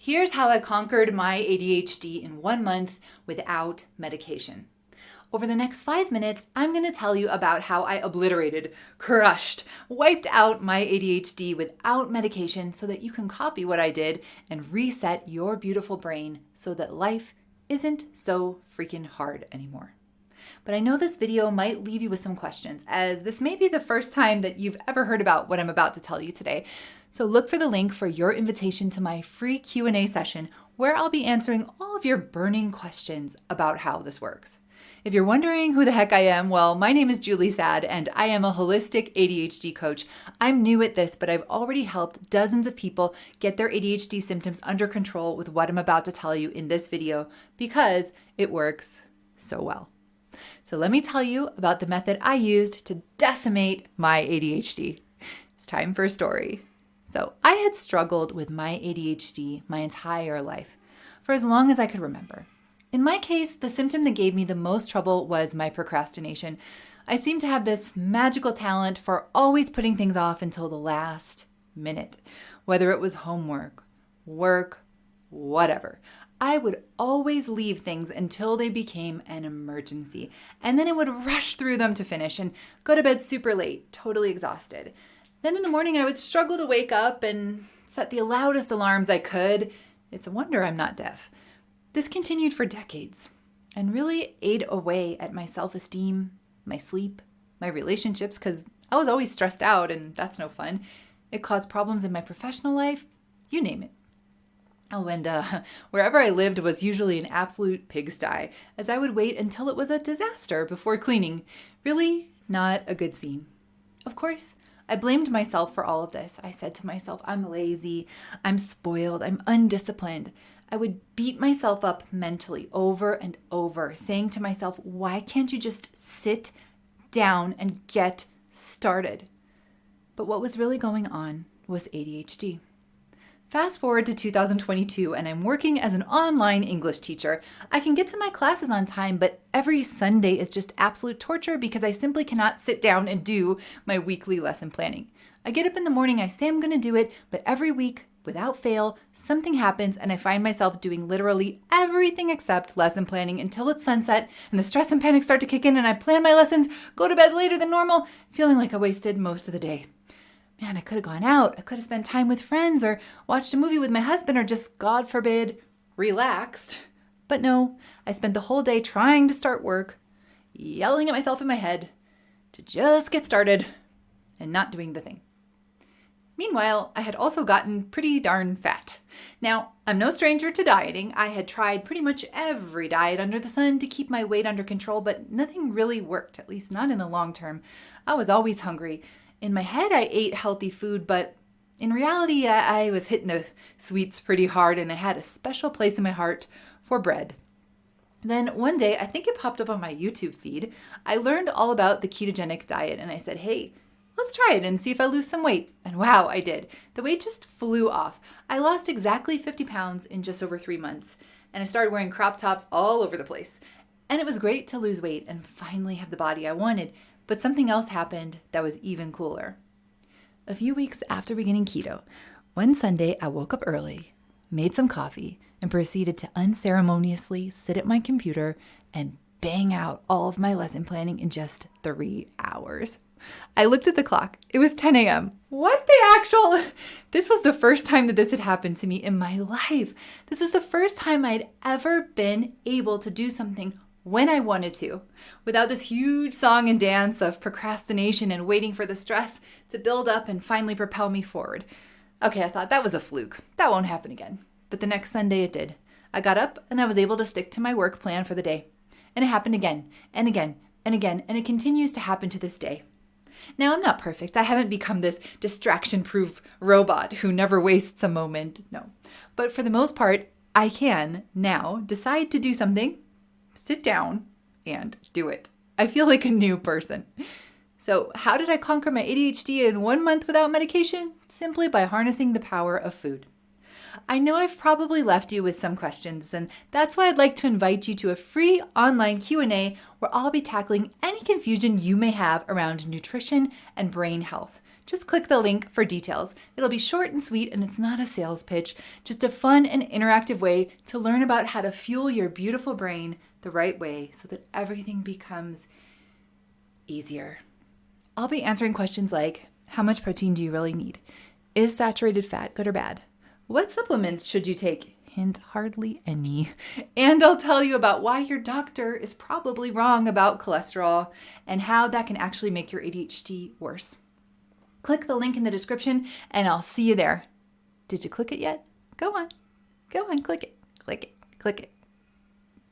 Here's how I conquered my ADHD in 1 month without medication. Over the next 5 minutes, I'm going to tell you about how I obliterated, crushed, wiped out my ADHD without medication so that you can copy what I did and reset your beautiful brain so that life isn't so freaking hard anymore. But I know this video might leave you with some questions, as this may be the first time that you've ever heard about what I'm about to tell you today. So look for the link for your invitation to my free Q&A session where I'll be answering all of your burning questions about how this works. If you're wondering who the heck I am, well, my name is Julie Sad and I am a holistic ADHD coach. I'm new at this, but I've already helped dozens of people get their ADHD symptoms under control with what I'm about to tell you in this video because it works so well. So let me tell you about the method I used to decimate my ADHD. It's time for a story. So I had struggled with my ADHD my entire life, for as long as I could remember. In my case, the symptom that gave me the most trouble was my procrastination. I seemed to have this magical talent for always putting things off until the last minute, whether it was homework, work, whatever. I would always leave things until they became an emergency, and then I would rush through them to finish and go to bed super late, totally exhausted. Then in the morning, I would struggle to wake up and set the loudest alarms I could. It's a wonder I'm not deaf. This continued for decades and really ate away at my self-esteem, my sleep, my relationships, because I was always stressed out and that's no fun. It caused problems in my professional life, you name it. Oh, and wherever I lived was usually an absolute pigsty, as I would wait until it was a disaster before cleaning. Really not a good scene. Of course, I blamed myself for all of this. I said to myself, I'm lazy, I'm spoiled, I'm undisciplined. I would beat myself up mentally over and over, saying to myself, why can't you just sit down and get started? But what was really going on was ADHD. Fast forward to 2022 and I'm working as an online English teacher. I can get to my classes on time, but every Sunday is just absolute torture because I simply cannot sit down and do my weekly lesson planning. I get up in the morning, I say I'm going to do it, but every week, without fail, something happens and I find myself doing literally everything except lesson planning until it's sunset and the stress and panic start to kick in and I plan my lessons, go to bed later than normal, feeling like I wasted most of the day. Man, I could have gone out. I could have spent time with friends or watched a movie with my husband or just, God forbid, relaxed. But no, I spent the whole day trying to start work, yelling at myself in my head to just get started and not doing the thing. Meanwhile, I had also gotten pretty darn fat. Now, I'm no stranger to dieting. I had tried pretty much every diet under the sun to keep my weight under control, but nothing really worked, at least not in the long term. I was always hungry. In my head, I ate healthy food, but in reality, I was hitting the sweets pretty hard and I had a special place in my heart for bread. Then one day, I think it popped up on my YouTube feed, I learned all about the ketogenic diet and I said, hey, let's try it and see if I lose some weight. And wow, I did. The weight just flew off. I lost exactly 50 pounds in just over 3 months and I started wearing crop tops all over the place. And it was great to lose weight and finally have the body I wanted. But something else happened that was even cooler. A few weeks after beginning keto, one Sunday I woke up early, made some coffee, and proceeded to unceremoniously sit at my computer and bang out all of my lesson planning in just 3 hours. I looked at the clock. It was 10 a.m. What the actual? This was the first time that this had happened to me in my life. This was the first time I'd ever been able to do something when I wanted to, without this huge song and dance of procrastination and waiting for the stress to build up and finally propel me forward. Okay, I thought that was a fluke. That won't happen again. But the next Sunday it did. I got up and I was able to stick to my work plan for the day. And it happened again and again and again, and it continues to happen to this day. Now, I'm not perfect. I haven't become this distraction-proof robot who never wastes a moment. No. But for the most part, I can now decide to do something, sit down, and do it. I feel like a new person. So how did I conquer my ADHD in 1 month without medication? Simply by harnessing the power of food. I know I've probably left you with some questions, and that's why I'd like to invite you to a free online Q&A where I'll be tackling any confusion you may have around nutrition and brain health. Just click the link for details. It'll be short and sweet, and it's not a sales pitch, just a fun and interactive way to learn about how to fuel your beautiful brain the right way so that everything becomes easier. I'll be answering questions like, how much protein do you really need? Is saturated fat good or bad? What supplements should you take? Hint, hardly any. And I'll tell you about why your doctor is probably wrong about cholesterol and how that can actually make your ADHD worse. Click the link in the description and I'll see you there. Did you click it yet? Go on, click it, click it, click it.